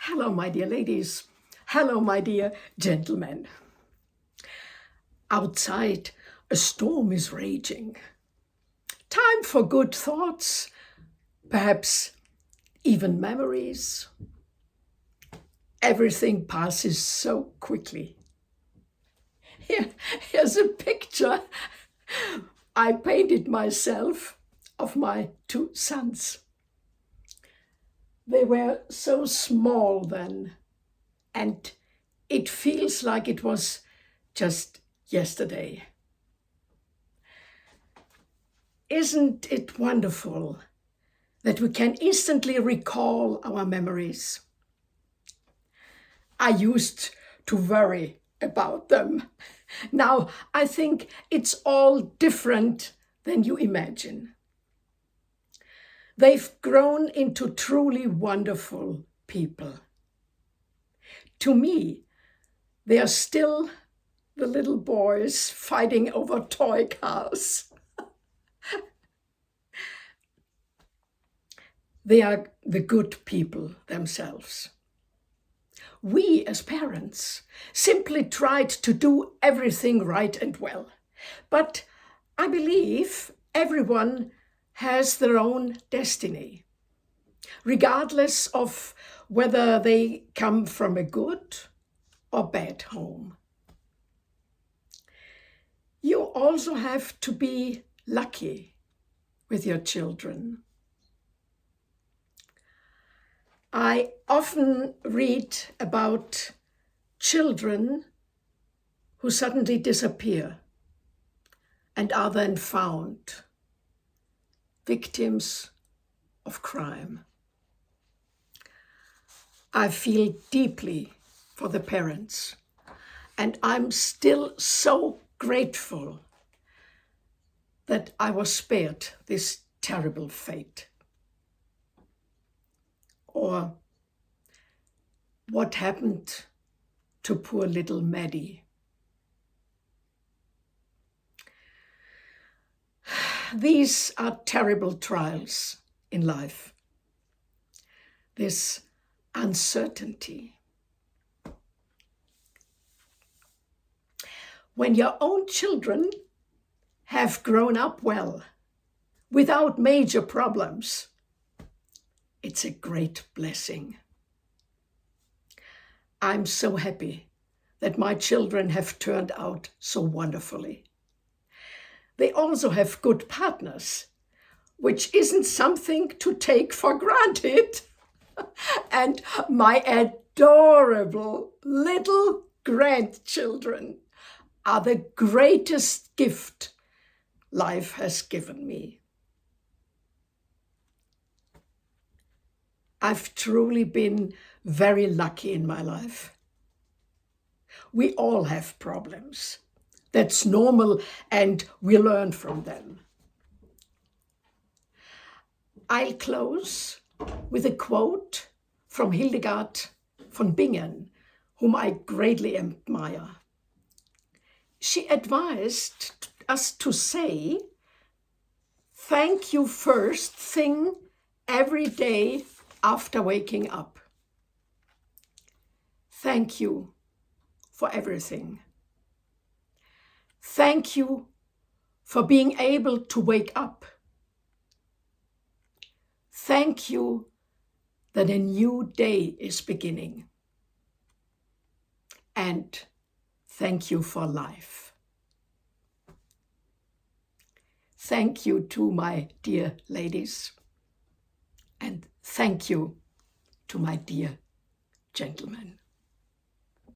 Hello, my dear ladies. Hello, my dear gentlemen. Outside, a storm is raging. Time for good thoughts, perhaps even memories. Everything passes so quickly. Here's a picture I painted myself of my two sons. They were so small then, and it feels like it was just yesterday. Isn't it wonderful that we can instantly recall our memories? I used to worry about them. Now I think it's all different than you imagine. They've grown into truly wonderful people. To me, they are still the little boys fighting over toy cars. They are the good people themselves. We, as parents, simply tried to do everything right and well. But I believe everyone has their own destiny, regardless of whether they come from a good or bad home. You also have to be lucky with your children. I often read about children who suddenly disappear and are then found victims of crime. I feel deeply for the parents, and I'm still so grateful that I was spared this terrible fate. Or what happened to poor little Maddie? These are terrible trials in life. This uncertainty. When your own children have grown up well, without major problems, it's a great blessing. I'm so happy that my children have turned out so wonderfully. They also have good partners, which isn't something to take for granted. And my adorable little grandchildren are the greatest gift life has given me. I've truly been very lucky in my life. We all have problems. That's normal, and we learn from them. I'll close with a quote from Hildegard von Bingen, whom I greatly admire. She advised us to say, "Thank you first thing every day after waking up. Thank you for everything. Thank you for being able to wake up. Thank you that a new day is beginning. And thank you for life." Thank you to my dear ladies, and thank you to my dear gentlemen.